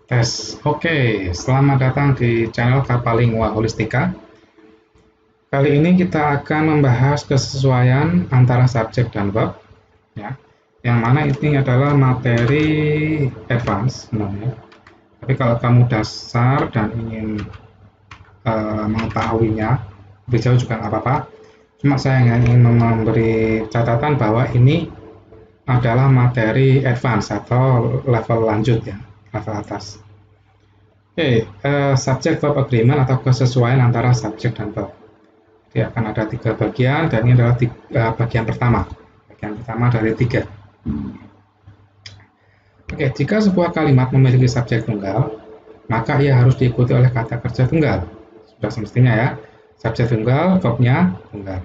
Tes. Oke, selamat datang di channel Kapalingua Holistika. Kali ini kita akan membahas kesesuaian antara subjek dan verb, ya. Yang mana ini adalah materi advance sebenarnya. Tapi kalau kamu dasar dan ingin mengetahuinya lebih jauh juga nggak apa-apa. Cuma saya ingin memberi catatan bahwa ini adalah materi advance atau level lanjut ya, level atas. Oke, subject verb agreement atau kesesuaian antara subjek dan verb. Jadi akan ada 3 bagian dan ini adalah bagian pertama. Bagian pertama dari 3. Oke, jika sebuah kalimat memiliki subjek tunggal, maka ia harus diikuti oleh kata kerja tunggal. Sudah semestinya ya. Subjek tunggal, verbnya tunggal.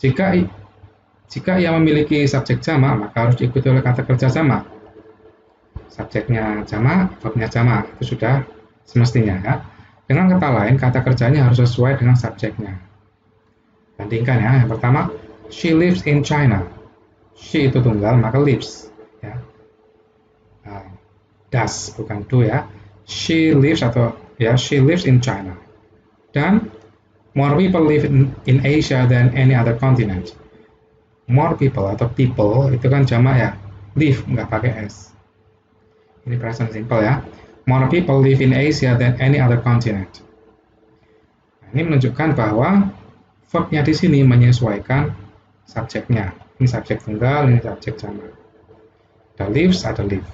Jika ia memiliki subjek jamak, maka harus diikuti oleh kata kerja jamak. Subjeknya jamak, verbnya jamak. Itu sudah semestinya ya. Dengan kata lain, kata kerjanya harus sesuai dengan subjeknya. Bandingkan ya. Yang pertama, she lives in China. She itu tunggal, maka lives ya. Does bukan do ya. She lives atau ya she lives in China. Dan more people live in Asia than any other continent. More people atau people itu kan jamak ya. Live nggak pakai s. Ini present simple ya. More people live in Asia than any other continent. Nah, ini menunjukkan bahwa verbnya di sini menyesuaikan subjeknya. Ini subjek tunggal, ini subjek jamak. Ada lives, ada live.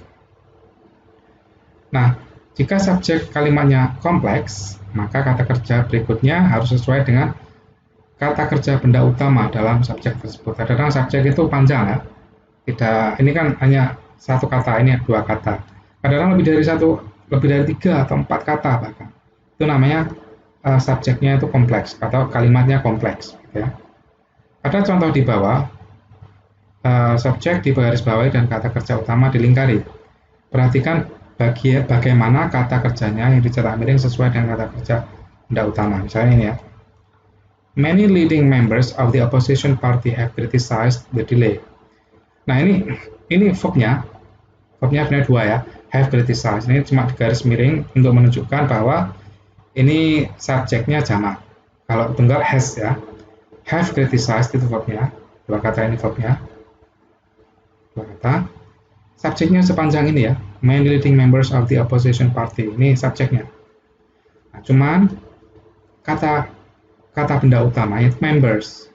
Nah, jika subjek kalimatnya kompleks, maka kata kerja berikutnya harus sesuai dengan kata kerja benda utama dalam subjek tersebut. Kadang-kadang subjek itu panjang ya. Tidak, ini kan hanya satu kata, ini 2 kata. Kadang-kadang lebih dari 3 atau 4 kata bahkan. Itu namanya subjeknya itu kompleks atau kalimatnya kompleks. Gitu ya. Ada contoh di bawah, subjek digarisbawahi dan kata kerja utama dilingkari. Perhatikan bagaimana kata kerjanya yang dicetak miring sesuai dengan kata kerja benda utama. Misalnya ini ya. Many leading members of the opposition party have criticized the delay. Nah ini verbnya benar 2 ya. Have criticized. Ini cuma garis miring untuk menunjukkan bahwa ini subjeknya jamak. Kalau tunggal has ya. Have criticized itu verbnya. 2 kata ini verbnya. 2 kata. Subjeknya sepanjang ini ya. Many leading members of the opposition party. Ini subjeknya. Nah, cuman kata benda utama itu members.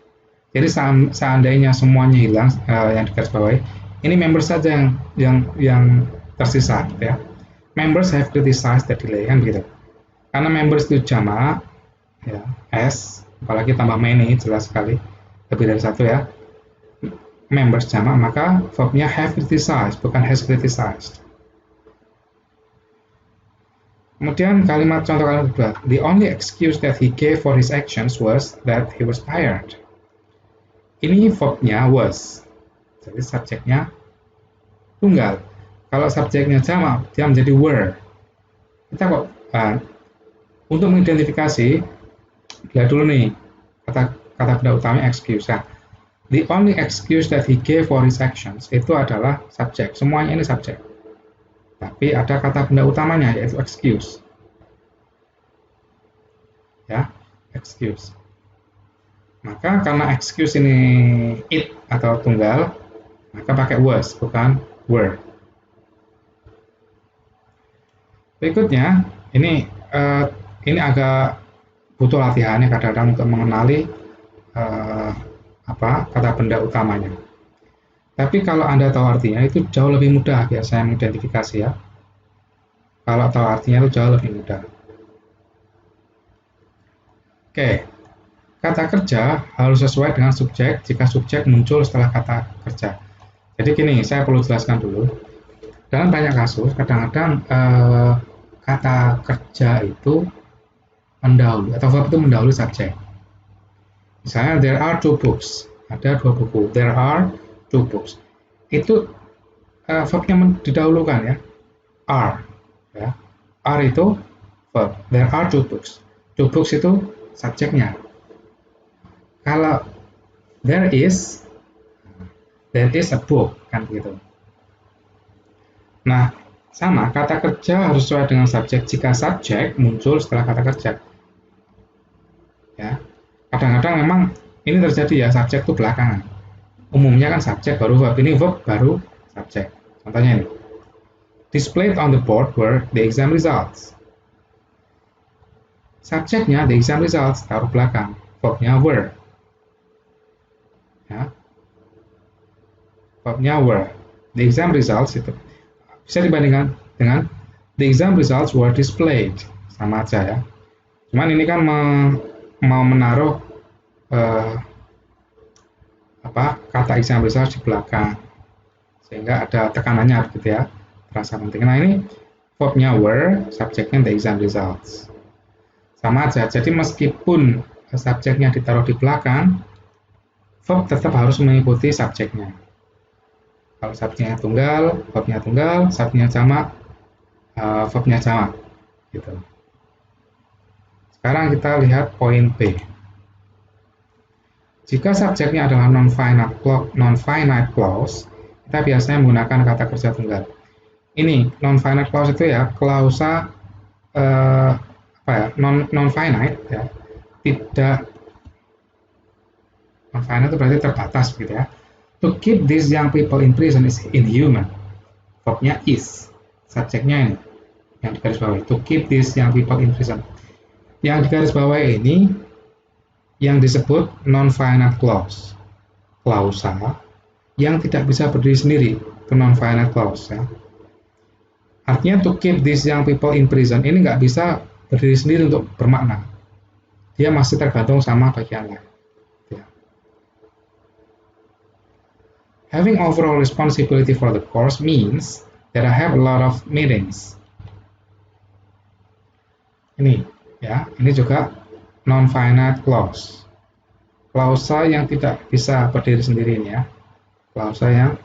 Jadi seandainya semuanya hilang yang digarisbawahi, ini members saja yang tersisa gitu ya. Members have criticized the delay kan gitu. Karena members itu jamak ya, s, apalagi tambah many jelas sekali lebih dari 1 ya. Members jamak maka verbnya have criticized bukan has criticized. Kemudian contoh kalimat kedua, the only excuse that he gave for his actions was that he was tired. Ini verbnya was, jadi subjeknya tunggal. Kalau subjeknya jamak, dia menjadi were. Kita kok untuk mengidentifikasi, lihat dulu nih kata benda utama excuse. Nah, the only excuse that he gave for his actions itu adalah subjek. Semuanya ini subjek. Tapi ada kata benda utamanya yaitu excuse. Ya, excuse. Maka karena excuse ini it atau tunggal, maka pakai was bukan were. Berikutnya, ini agak butuh latihannya kadang-kadang untuk mengenali kata benda utamanya. Tapi kalau Anda tahu artinya itu jauh lebih mudah biasanya mengidentifikasi ya. Kalau tahu artinya itu jauh lebih mudah. Oke, kata kerja harus sesuai dengan subjek jika subjek muncul setelah kata kerja. Jadi gini, saya perlu jelaskan dulu. Dalam banyak kasus, kadang-kadang kata kerja itu mendahului atau verb itu mendahului subjek. Misalnya there are 2 books, ada 2 buku. There are 2 books. Itu verbnya didahulukan ya. Are ya. Are itu verb. There are 2 books. 2 books itu subjeknya. Kalau there is a book kan gitu. Nah, Sama, kata kerja harus sesuai dengan subjek jika subjek muncul setelah kata kerja. Ya, kadang-kadang memang ini terjadi ya, subjek itu belakangan. Umumnya kan subjek baru verb, ini verb baru subjek. Contohnya ini. Displayed on the board were the exam results. Subjeknya the exam results taruh belakang, verbnya were. Ya. Verbnya were. The exam results itu bisa dibandingkan dengan the exam results were displayed, sama aja ya. Cuman ini kan mau menaruh kata exam results di belakang sehingga ada tekanannya begitu ya, terasa penting. Nah ini verbnya were, subjeknya the exam results, sama aja. Jadi meskipun subjeknya ditaruh di belakang, verb tetap harus mengikuti subjeknya. Kalau subjeknya tunggal, verbnya tunggal, subjeknya jamak, verbnya jamak, gitu. Sekarang kita lihat poin B. Jika subjeknya adalah non-finite clause, kita biasanya menggunakan kata kerja tunggal. Ini non-finite clause itu ya, klausa non-finite ya, tidak non-finite itu berarti terbatas gitu ya. To keep these young people in prison is inhuman. Verbnya is, subjeknya ini yang digarisbawahi. To keep these young people in prison. Yang digarisbawahi ini yang disebut non-finite clause, klausa yang tidak bisa berdiri sendiri, itu non-finite clause ya. Artinya to keep these young people in prison ini nggak bisa berdiri sendiri untuk bermakna. Dia masih tergantung sama bagian lain. Ya. Having overall responsibility for the course means that I have a lot of meetings. Ini ya, ini juga non-finite clause. Klausa yang tidak bisa berdiri sendiri ini ya. Klausa yang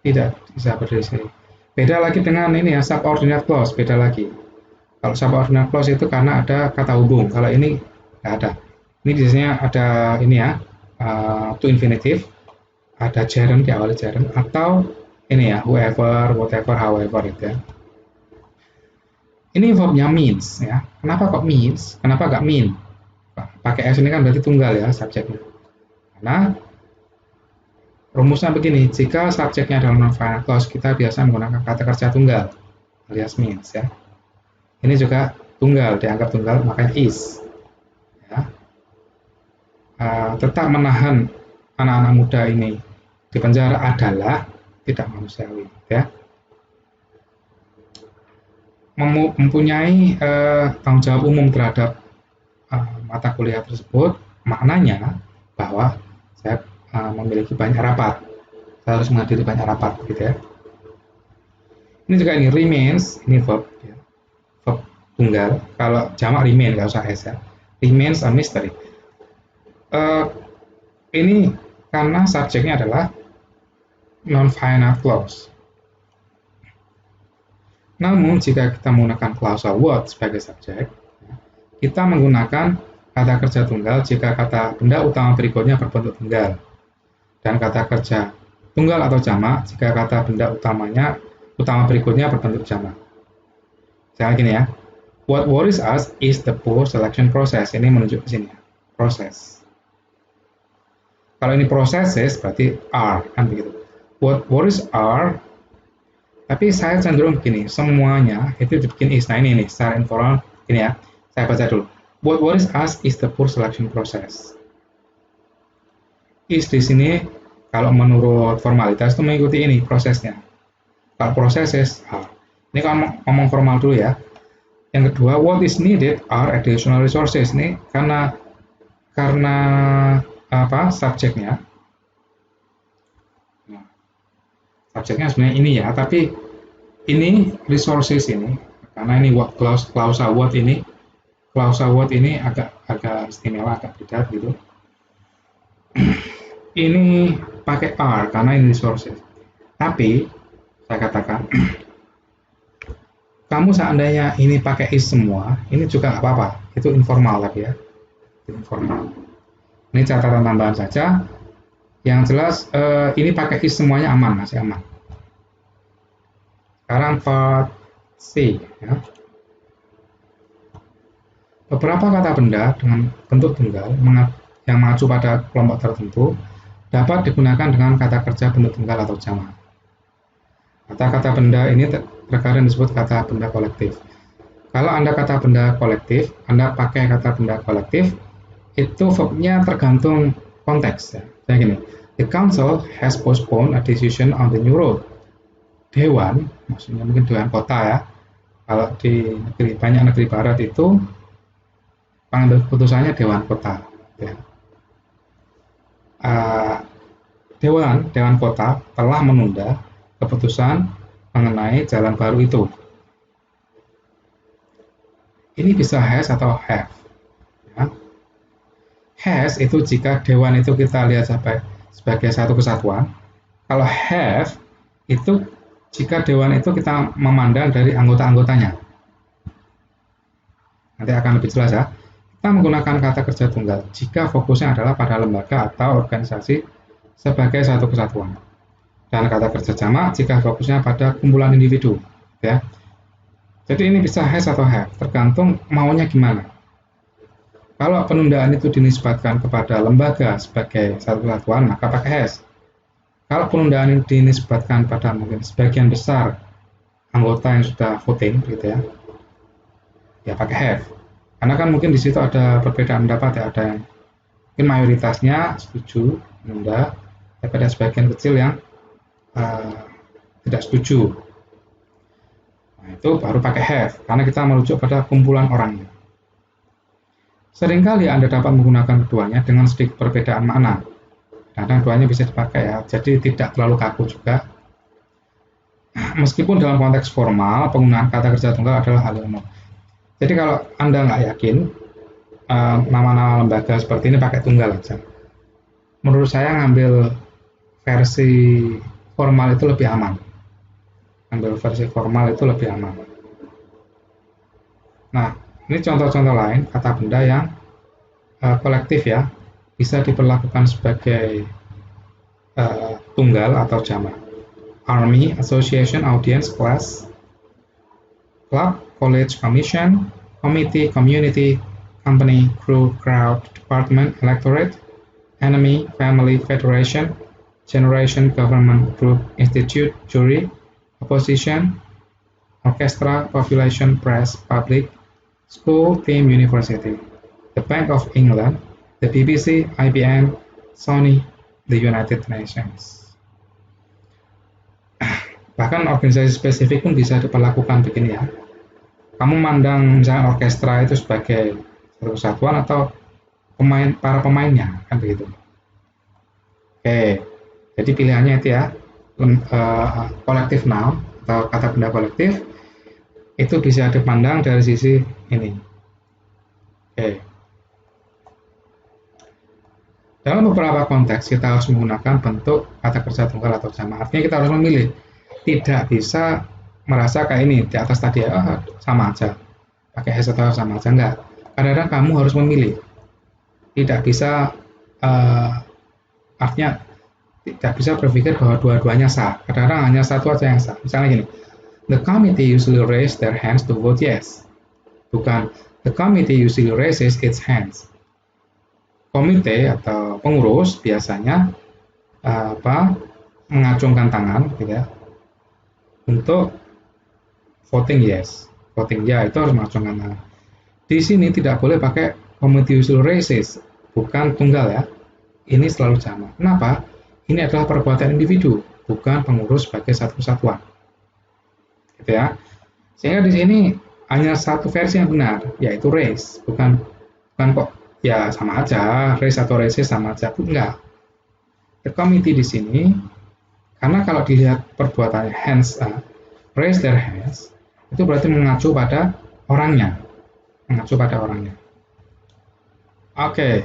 tidak bisa berdiri sendiri. Beda lagi dengan ini ya, subordinate clause, beda lagi. Kalau subordinate clause itu karena ada kata hubung, kalau ini nggak ada. Ini biasanya ada ini ya, to infinitive, ada gerund, diawali gerund, atau ini ya, whoever, whatever, however itu ya. Ini verbnya means ya. Kenapa kok means? Kenapa nggak mean? Pakai S ini kan berarti tunggal ya subjeknya. Karena rumusnya begini, jika subjeknya adalah non-finite clause, kita biasa menggunakan kata kerja tunggal alias means ya. Ini juga tunggal, dianggap tunggal, makanya is. Ya. Tetap menahan anak-anak muda ini di penjara adalah tidak manusiawi ya. Mempunyai tanggung jawab umum terhadap mata kuliah tersebut, maknanya bahwa saya memiliki banyak rapat, saya harus menghadiri banyak rapat gitu ya. Ini juga ini remains, ini verb ya. Verb tunggal, kalau jamak remain nggak usah s ya, remains a mystery. Ini karena subjeknya adalah non-finite clause. Namun jika kita menggunakan klausa what sebagai subjek, kita menggunakan kata kerja tunggal jika kata benda utama berikutnya berbentuk tunggal, dan kata kerja tunggal atau jamak jika kata benda utama berikutnya berbentuk jamak. Misalnya gini ya, what worries us is the poor selection process. Ini menunjuk ke sini ya, proses. Kalau ini processes berarti are, kan begitu. What worries are, tapi saya cenderung begini, semuanya itu dibikin is. Nah ini nih, secara informal gini ya, saya baca dulu. What worries us is the poor selection process. Is di sini kalau menurut formalitas itu mengikuti ini prosesnya. Kalau processes are. Ini kalau ngomong formal dulu ya. Yang kedua, what is needed are additional resources. Ini karena apa subjeknya. Nah, subjeknya sebenarnya ini ya, tapi ini resources ini karena ini what klausa what ini agak istimewa, agak beda gitu. Ini pakai are karena ini resources. Tapi saya katakan kamu seandainya ini pakai is semua, ini juga nggak apa-apa. Itu informal lagi ya. Informal. Ini catatan tambahan saja. Yang jelas ini pakai is semuanya aman, masih aman. Sekarang part C. Ya. Beberapa kata benda dengan bentuk tunggal yang mengacu pada kelompok tertentu dapat digunakan dengan kata kerja bentuk tunggal atau jamak. Kata-kata benda ini terkadang disebut kata benda kolektif. Kalau Anda kata benda kolektif, Anda pakai kata benda kolektif, itu verbnya tergantung konteks. Ya. Kayak gini, the council has postponed a decision on the new road. Dewan, maksudnya mungkin dewan kota ya. Kalau di banyak negeri barat itu pengambil keputusannya dewan kota. Ya. Dewan kota telah menunda keputusan mengenai jalan baru itu. Ini bisa has atau have. Ya. Has itu jika dewan itu kita lihat sebagai satu kesatuan. Kalau have itu jika dewan itu kita memandang dari anggota-anggotanya. Nanti akan lebih jelas ya. Kita menggunakan kata kerja tunggal jika fokusnya adalah pada lembaga atau organisasi sebagai satu kesatuan. Dan kata kerja jamak jika fokusnya pada kumpulan individu. Ya. Jadi ini bisa has atau have, tergantung maunya gimana. Kalau penundaan itu dinisbatkan kepada lembaga sebagai satu kesatuan, maka pakai has. Kalau penundaan ini dinisbatkan pada mungkin sebagian besar anggota yang sudah voting, gitu ya pakai have. Karena kan mungkin di situ ada perbedaan pendapat ya, ada yang mungkin mayoritasnya setuju menunda, tapi ada sebagian kecil yang tidak setuju. Nah, itu baru pakai have, karena kita merujuk pada kumpulan orangnya. Seringkali Anda dapat menggunakan keduanya dengan sedikit perbedaan makna. Kadang keduanya bisa dipakai ya, jadi tidak terlalu kaku juga. Meskipun dalam konteks formal, penggunaan kata kerja tunggal adalah hal yang umum. Jadi kalau Anda nggak yakin, nama-nama lembaga seperti ini pakai tunggal aja. Menurut saya ngambil versi formal itu lebih aman. Ambil versi formal itu lebih aman. Nah, ini contoh-contoh lain kata benda yang kolektif ya, bisa diperlakukan sebagai tunggal atau jamak. Army, association, audience, class, club, college, commission, committee, community, company, crew, crowd, department, electorate, enemy, family, federation, generation, government, group, institute, jury, opposition, orchestra, population, press, public, school, team, university, the Bank of England, the BBC, IBM, Sony, the United Nations. Bahkan organisasi spesifik pun bisa diperlakukan begini ya. Kamu mandang misalnya orkestra itu sebagai satu kesatuan atau para pemainnya, kan begitu. Oke, jadi pilihannya itu ya. Kolektif noun atau kata benda kolektif itu bisa dipandang dari sisi ini. Oke. Dalam beberapa konteks kita harus menggunakan bentuk kata kerja tunggal atau jamak. Artinya kita harus memilih. Tidak bisa merasa kayak ini di atas tadi sama aja. Pakai has atau sama aja enggak. Kadang-kadang kamu harus memilih. Tidak bisa artinya tidak bisa berpikir bahwa dua-duanya sah. Kadang-kadang hanya satu aja yang sah. Misalnya gini, the committee usually raise their hands to vote yes. Bukan, the committee usually raises its hands. Komite atau pengurus biasanya mengacungkan tangan, gitu ya, untuk voting yes. Voting ya itu harus mengacungkan tangan. Di sini tidak boleh pakai committee usually raises, bukan tunggal ya. Ini selalu jamak. Kenapa? Ini adalah perbuatan individu, bukan pengurus sebagai satu kesatuan. Gitu ya. Sehingga di sini hanya satu versi yang benar, yaitu raise, bukan kok ya sama aja, raise atau raises sama aja, enggak. The committee di sini, karena kalau dilihat perbuatannya hands raise their hands, itu berarti mengacu pada orangnya, Oke,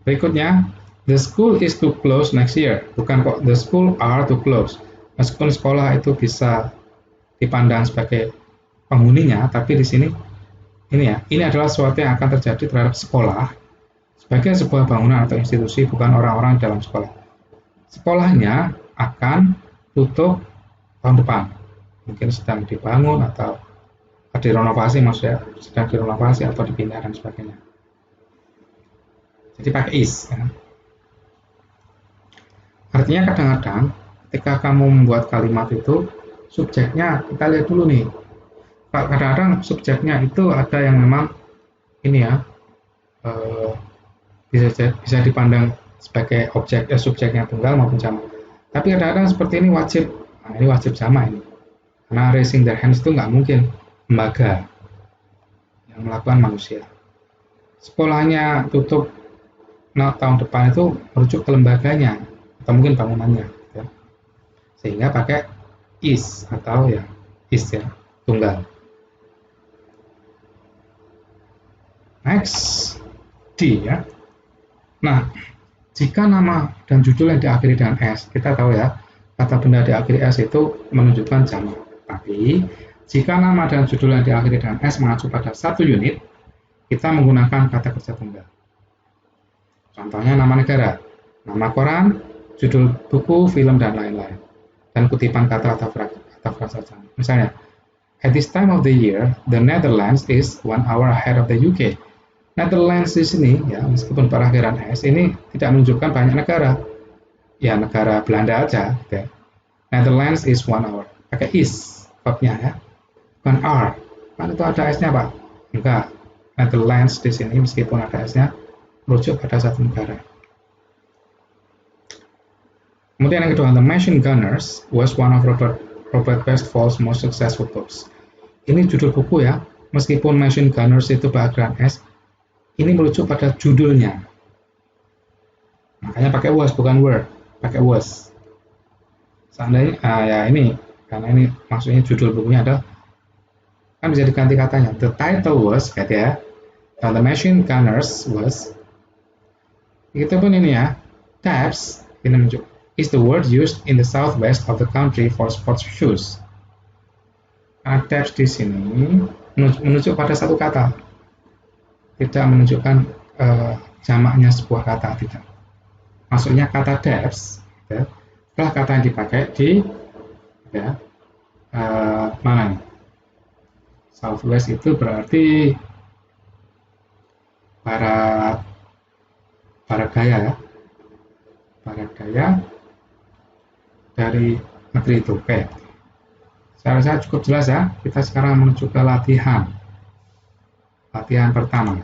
berikutnya. The school is to close next year. Bukan kok the school are to close. Meskipun sekolah itu bisa dipandang sebagai penghuninya, tapi di sini ini adalah sesuatu yang akan terjadi terhadap sekolah sebagai sebuah bangunan atau institusi, bukan orang-orang dalam sekolah. Sekolahnya akan tutup tahun depan. mungkin sedang dibangun atau direnovasi, maksudnya sedang direnovasi atau dipindah dan sebagainya. Jadi pakai is. Ya. Artinya kadang-kadang ketika kamu membuat kalimat itu, subjeknya kita lihat dulu nih. Kadang-kadang subjeknya itu ada yang memang ini ya, bisa dipandang sebagai objek, subjeknya tunggal maupun jamak. Tapi kadang-kadang seperti ini wajib. Nah, ini wajib jamak ini. Karena raising their hands itu nggak mungkin lembaga yang melakukan manusia. Sekolahnya tutup tahun depan itu merujuk ke lembaganya atau mungkin bangunannya. Ya. Sehingga pakai is atau ya is ya, tunggal. Next, D ya. Nah, jika nama dan judul yang diakhiri dengan S, kita tahu ya, kata benda diakhiri S itu menunjukkan jamak. Tapi, jika nama dan judul yang diakhiri dengan S mengacu pada satu unit, kita menggunakan kata kerja tunggal. Contohnya nama negara, nama koran, judul buku, film, dan lain-lain. Dan kutipan kata atau frasa jamak. Misalnya, at this time of the year, the Netherlands is 1 hour ahead of the UK. Netherlands di sini, ya meskipun berakhiran S, ini tidak menunjukkan banyak negara. Ya negara Belanda aja. Ya. Netherlands is 1 hour. Pakai is. Verbnya ya, bukan are. Kan itu ada S-nya Pak? Enggak. Netherlands di sini meskipun ada S-nya merujuk pada satu negara. Kemudian yang kedua, The Machine Gunners was one of Robert Westphal's most successful books. Ini judul buku ya, meskipun Machine Gunners itu berakhiran S, ini merujuk pada judulnya. Makanya pakai was bukan were, pakai was. Seandainya ya ini karena ini maksudnya judul bukunya adalah, kan bisa diganti katanya. The title was, gitu ya. The Machine Gunners was. Itu pun ini ya. Tabs, ini menunjuk, is the word used in the southwest of the country for sports shoes. Karena tabs di sini menunjuk pada satu kata. Tidak menunjukkan jamaknya sebuah kata, tidak. Maksudnya kata tabs, ya, setelah kata yang dipakai di ya, mana nih? Southwest itu berarti barat daya ya, barat daya dari negeri itu. Oke, saya rasa cukup jelas ya. Kita sekarang menuju ke latihan pertama.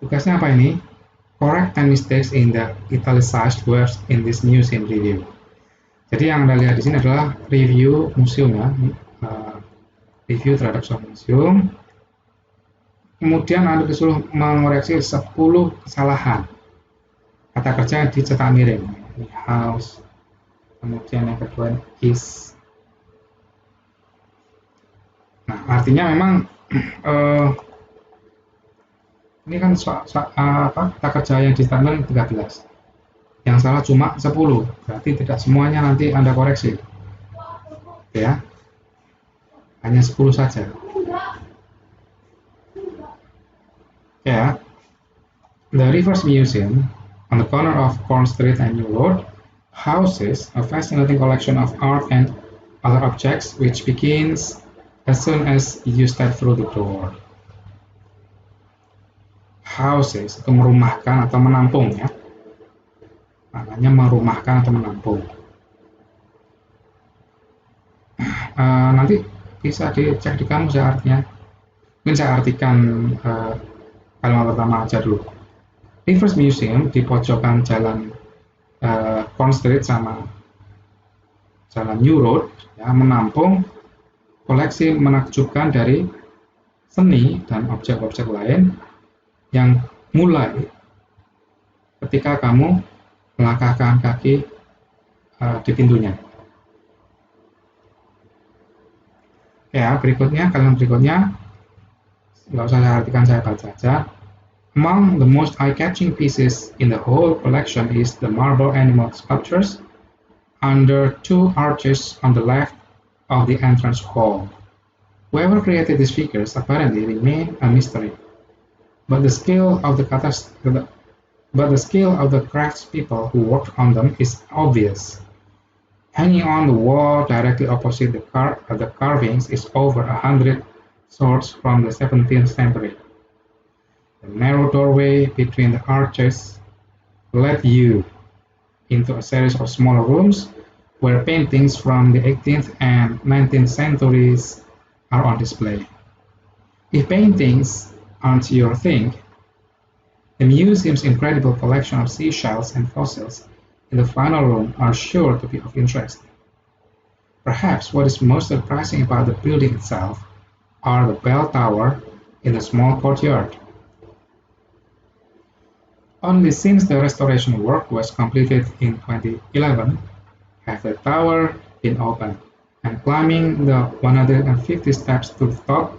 Tugasnya apa ini? Correct 10 mistakes in the italicized words in this museum review. Jadi yang Anda lihat di sini adalah review museum ya, review terhadap suatu museum. Kemudian Anda disuruh mengoreksi 10 kesalahan kata kerja yang dicetak miring. Ini house, kemudian yang kedua is. Nah, artinya memang ini kan kata kerja yang dicetak miring 13. Yang salah cuma 10, berarti tidak semuanya nanti Anda koreksi. Ya. Hanya 10 saja. Ya. The Rivers Museum on the corner of Corn Street and New Road houses a fascinating collection of art and other objects which begins as soon as you step through the door. Houses itu merumahkan atau menampung ya. Maknanya merumahkan atau menampung. Nanti bisa dicek di kamus ya artinya. Mungkin saya artikan kalimat pertama aja dulu. Rivers Museum di pojokan jalan Corn Street sama jalan New Road ya, menampung koleksi menakjubkan dari seni dan objek-objek lain yang mulai ketika kamu melangkahkan kaki di pintunya. Ya, kalimat berikutnya, nggak usah saya artikan, saya baca aja. Among the most eye-catching pieces in the whole collection is the marble animal sculptures under 2 arches on the left of the entrance hall. Whoever created these figures apparently remain a mystery, but the skill of the but the skill of the craftspeople who worked on them is obvious. Hanging on the wall directly opposite the carvings is over 100 swords from the 17th century. The narrow doorway between the arches led you into a series of smaller rooms where paintings from the 18th and 19th centuries are on display. If paintings aren't your thing, the museum's incredible collection of seashells and fossils in the final room are sure to be of interest. Perhaps what is most surprising about the building itself are the bell tower in the small courtyard. Only since the restoration work was completed in 2011 have the tower been opened, and climbing the 150 steps to the top,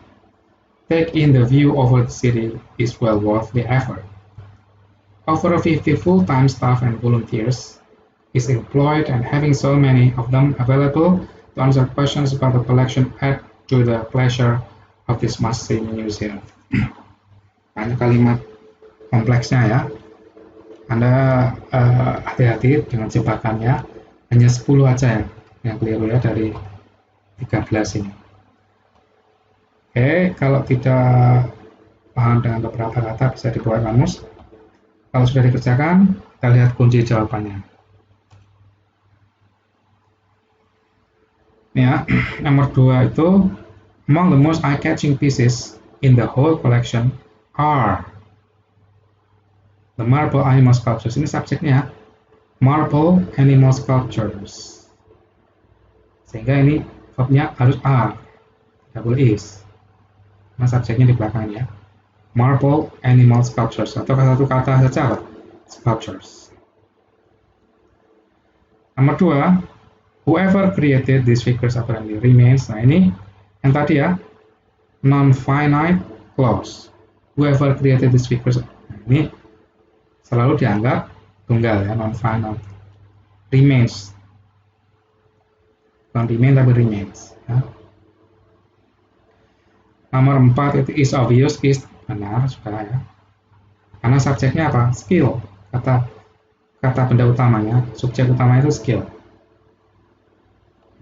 take in the view over the city is well worth the effort. Over 50 full-time staff and volunteers is employed, and having so many of them available to answer questions about the collection add to the pleasure of this must-see museum. Banyak kalimat kompleksnya ya. Anda hati-hati dengan jebakannya, hanya 10 aja yang keliru ya dari 13 ini. Oke, kalau tidak paham dengan beberapa kata bisa dibuat kamus. Kalau sudah dikerjakan, kita lihat kunci jawabannya. Ya, nomor 2 itu, among the most eye-catching pieces in the whole collection are the marble animal sculptures. Ini subjeknya marble animal sculptures. Sehingga ini verbnya harus are, tidak boleh is. Nah, subjeknya di belakangnya. Marble animal sculptures, atau satu kata saja apa? Sculptures. Nomor 2, whoever created these figures apparently remains. Nah, ini yang tadi ya, non-finite clause. Whoever created these figures, nah, ini selalu dianggap tunggal ya, non-finite. Remains. Bukan remain tapi remains. Ya. Nomor 4 itu is obvious, is benar, sudah ya. Karena subjeknya apa? Skill. Kata benda utamanya, subjek utama itu skill.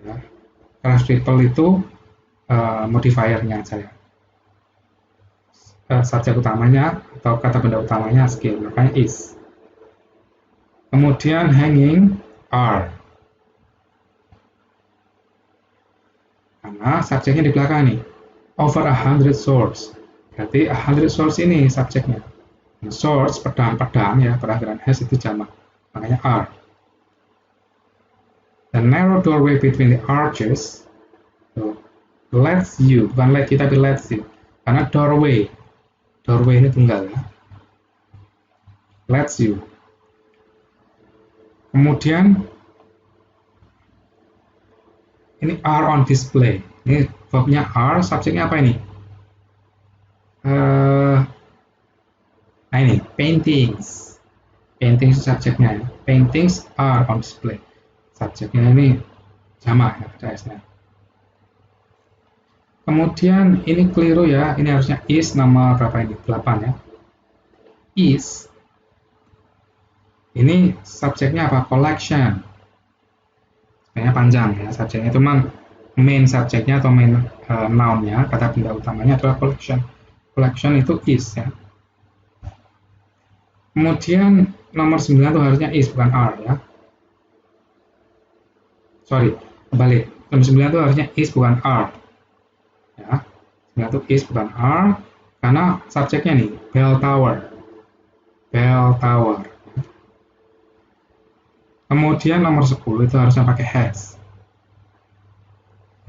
Ya. Craftspeople itu modifiernya aja ya. Subjek utamanya atau kata benda utamanya skill, makanya is. Kemudian hanging are. Karena subjeknya di belakang nih. Over 100 swords. Berarti 100 swords ini subjeknya. Swords, pedang-pedang ya, perakhiran has itu jamak. Makanya are. The narrow doorway between the arches lets you, bukan let you tapi lets you. Karena doorway ini tunggal ya. Lets you. Kemudian ini are on display. Ini verbnya are, subjeknya apa ini? Nah ini, paintings. Paintings subjeknya ya. Paintings are on display. Subjeknya ini jamak ya, pada S-nya. Kemudian ini keliru ya, ini harusnya is, nama berapa ini? 8 ya. Is. Ini subjeknya apa? Collection. Sebenarnya panjang ya, subjeknya itu memang main subjeknya atau main noun-nya, kata benda utamanya adalah collection. Collection itu is ya. Kemudian nomor 9 itu harusnya is bukan are ya. Sorry, balik. Nomor 9 itu harusnya is bukan are. Ya. 9 itu is bukan are karena subjeknya nih bell tower. Bell tower. Kemudian nomor 10 itu harusnya pakai has.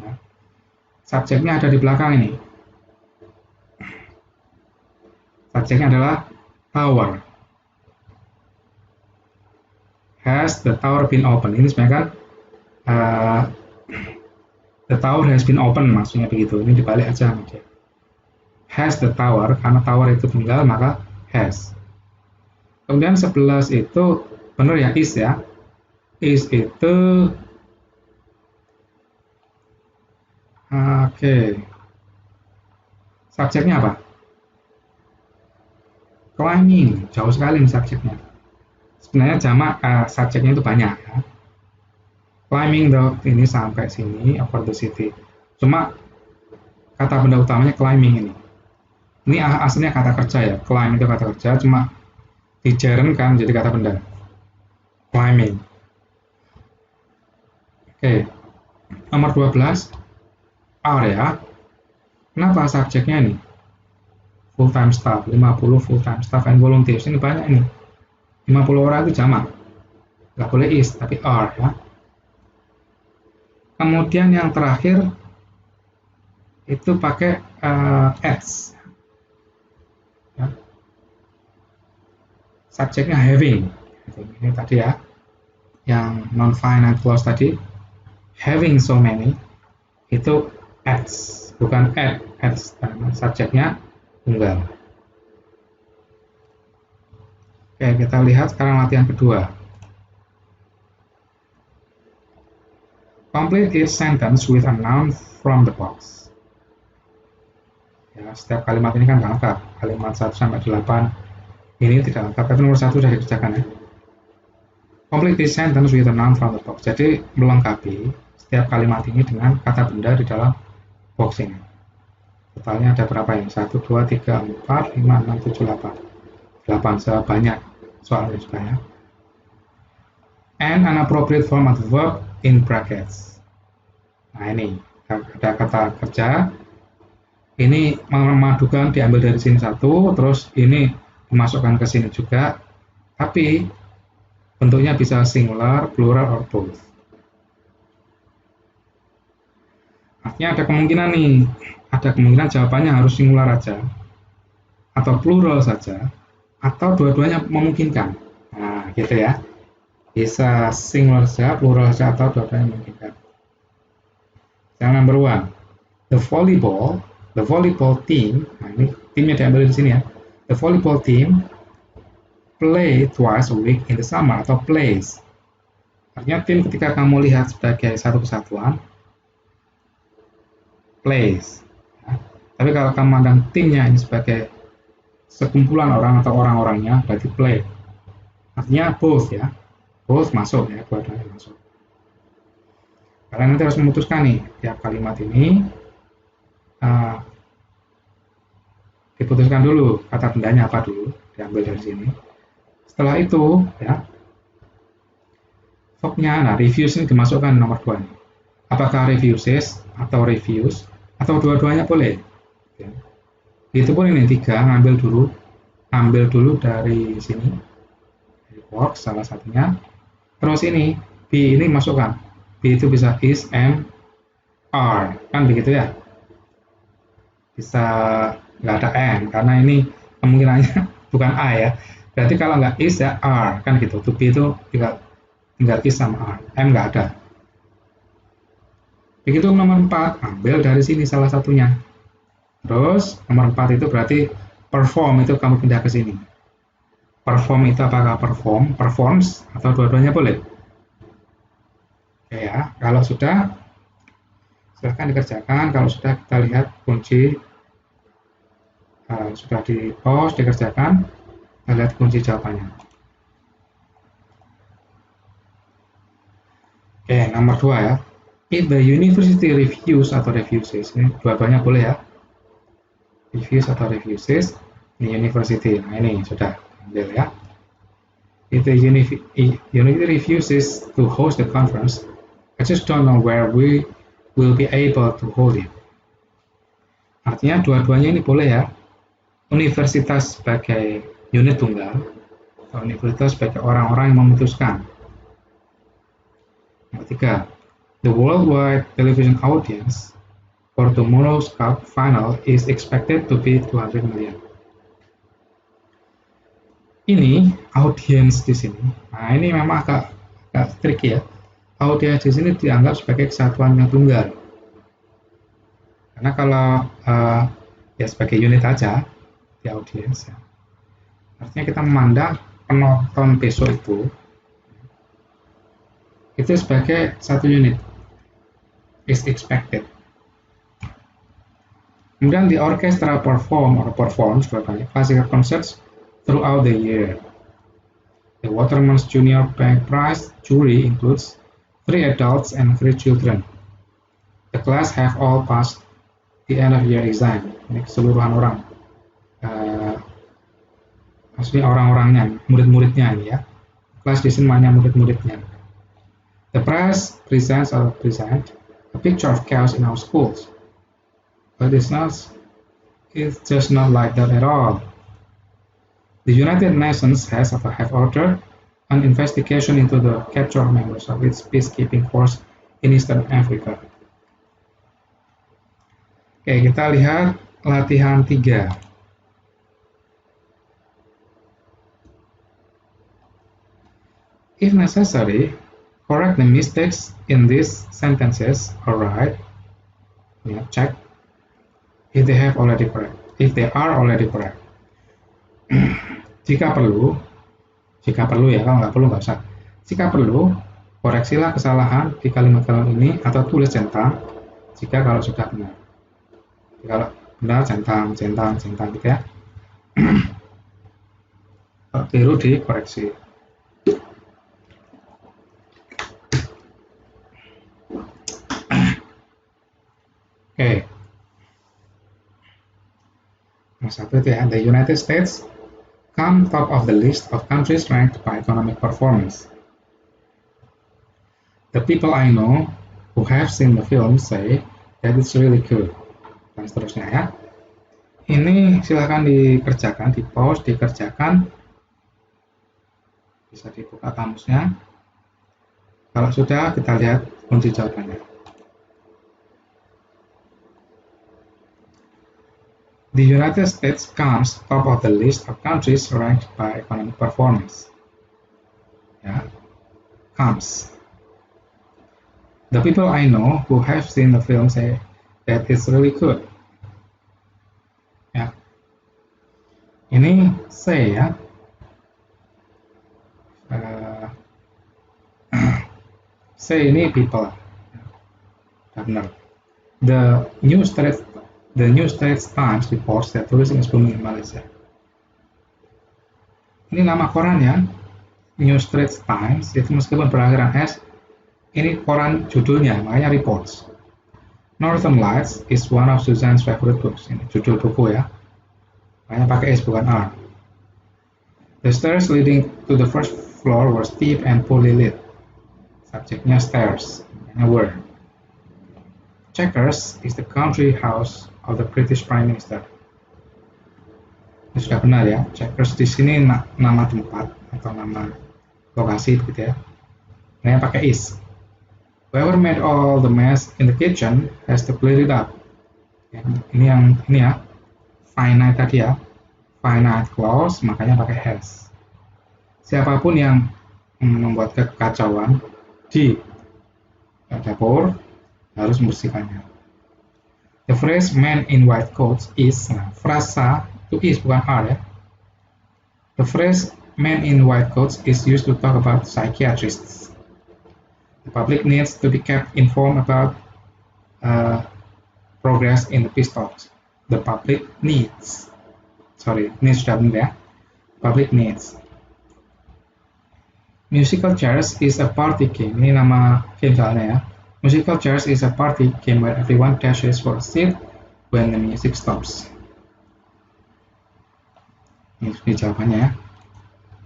Ya. Subjeknya ada di belakang ini. Subjeknya adalah tower. Has the tower been open? Ini sebenarnya kan the tower has been open, maksudnya begitu. Ini dibalik aja sama dia. Has the tower, karena tower itu tunggal maka has. Kemudian 11 itu benar ya, is ya. Is itu oke. Subjeknya apa? Climbing, jauh sekali nih subjeknya. Sebenarnya jamak subjeknya itu banyak ya. Climbing the ini sampai sini over the city. Cuma kata benda utamanya climbing ini. Ini aslinya kata kerja ya. Climb itu kata kerja, cuma dijarenkan jadi kata benda. Climbing. Oke. Nomor 12 area. Kenapa subjeknya ini? Full time staff, 50 full time staff and volunteers. Ini banyak ini. 50 orang itu jamak. Nggak boleh is, tapi are ya. Kemudian yang terakhir itu pakai as. Ya. Subjeknya having. Ini tadi ya. Yang non-finite clause tadi. Having so many. Itu as. Bukan as. Karena subjeknya tunggal. Oke, kita lihat sekarang latihan kedua. Complete each sentence with a noun from the box. Ya, setiap kalimat ini kan lengkap. Kalimat 1 sampai 8 ini tidak lengkap, tapi nomor 1 sudah dikerjakan ya. Complete each sentence with a noun from the box. Jadi melengkapi setiap kalimat ini dengan kata benda di dalam box ini. Totalnya ada berapa ini? 1, 2, 3, 4, 5, 6, 7, 8. 8 sebanyak soalnya juga ya. And an appropriate form of the verb in brackets. Nah ini ada kata kerja. Ini memadukan diambil dari sini satu, terus ini dimasukkan ke sini juga. Tapi bentuknya bisa singular, plural, or both. Artinya ada kemungkinan nih, ada kemungkinan jawabannya harus singular aja, atau plural saja, atau dua-duanya memungkinkan. Nah gitu ya. Bisa singular saja, plural saja, atau dua-duanya memungkinkan. Yang number 1, the volleyball team, nah ini timnya diambil di sini ya. The volleyball team play twice a week in the summer atau plays. Artinya tim ketika kamu lihat sebagai satu kesatuan, plays. Ya. Tapi kalau kamu mandang timnya ini sebagai sekumpulan orang atau orang-orangnya, berarti play. Artinya both ya, both masuk ya, dua-duanya masuk. Kalian nanti harus memutuskan nih, tiap kalimat ini diputuskan dulu kata bendanya apa dulu, diambil dari sini. Setelah itu ya, verb-nya, nah reviews ini dimasukkan nomor 2 nih. Apakah refuses atau reviews atau dua-duanya boleh ya. Itu pun ini 3, ambil dulu dari sini, dari box salah satunya. Terus ini B ini masukkan, B itu bisa is, am, are, kan begitu ya. Bisa nggak ada n karena ini kemungkinannya bukan a ya. Berarti kalau nggak is ya are, kan gitu. To be itu tinggal is sama are, m nggak ada. Begitu nomor 4, ambil dari sini salah satunya. Terus nomor 4 itu berarti perform, itu kamu pindah ke sini. Perform itu apakah performs atau dua-duanya boleh? Oke ya, kalau sudah silahkan dikerjakan. Kalau sudah kita lihat kunci sudah di pause, dikerjakan, kita lihat kunci jawabannya. Oke, nomor 2 ya. If the university reviews atau refuses, ini dua-duanya boleh ya. Reviews atau refuses, ini university. Nah ini sudah ambil ya. If the university refuses to host the conference, I just don't know where we will be able to hold it. Artinya dua-duanya ini boleh ya. Universitas sebagai unit tunggal, atau universitas sebagai orang-orang yang memutuskan. Yang ketiga, the worldwide television audience for tomorrow's cup final is expected to be 200 million. Ini audience di sini. Nah, ini memang agak tricky ya. Audience di sini dianggap sebagai kesatuan yang tunggal. Karena kalau ya sebagai unit aja di audience ya. Artinya kita memandang penonton besok itu sebagai satu unit, is expected. Kemudian the orchestra performs classical concerts throughout the year. The Waterman's Junior Bank Prize jury includes 3 adults and 3 children. The class have all passed the end of year exam. Ini keseluruhan orang. Maksudnya orang-orangnya, murid-muridnya ini ya. Kelas di semuanya murid-muridnya. The prize presents a picture of chaos in our schools. But it's just not like that at all. The United Nations have ordered an investigation into the capture of members of its peacekeeping force in Eastern Africa. Oke, kita lihat latihan 3. If necessary, correct the mistakes in these sentences. Alright, check if they are already correct. Jika perlu ya, kalau nggak perlu nggak usah. Jika perlu, koreksilah kesalahan di kalimat-kalimat ini atau tulis centang. Jika kalau sudah benar. Kalau benar centang gitu ya. Kalau keliru dikoreksi. Oke. Nomor 1 itu ya, the United States come top of the list of countries ranked by economic performance. The people I know who have seen the film say that it's really good. Dan seterusnya ya. Ini silahkan dikerjakan, di pause, dikerjakan. Bisa dibuka kamusnya. Kalau sudah, kita lihat kunci jawabannya. The United States comes top of the list of countries ranked by economic performance. Yeah, comes. The people I know who have seen the film say that it's really good. Ya, ini say ya. Say ini people. Benar. The New Straits Times reports that tourism is booming in Malaysia. Ini nama korannya, New Straits Times, itu meskipun berakhiran S, ini koran judulnya, makanya reports. Northern Lights is one of Suzanne's favorite books. Ini judul buku ya, makanya pakai S bukan R. The stairs leading to the first floor were steep and poorly lit. Subjeknya stairs, makanya were. Chequers is the country house of the British Prime Minister. Ini sudah benar ya. Chequers di sini nama tempat atau nama lokasi gitu ya. Nah, pakai is. Whoever made all the mess in the kitchen has to clear it up. Ya, ini ya. Finite tadi ya. Finite clause makanya pakai has. Siapapun yang membuat kekacauan di dapur harus membersihkannya. The phrase "man in white coats" is, frasa itu is bukan are ya. The phrase "man in white coats" is used to talk about psychiatrists. The public needs to be kept informed about progress in the peace talks. The public needs. Needs sudah benar ya. Public needs. Musical chairs is a party game. Ini nama game soalnya ya. Musical chairs is a party game where everyone dashes for a seat when the music stops. Ini jawabannya ya.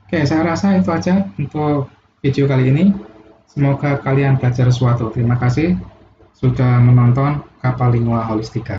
Oke, saya rasa itu aja untuk video kali ini. Semoga kalian belajar sesuatu. Terima kasih sudah menonton Kapal Lingua Holistika.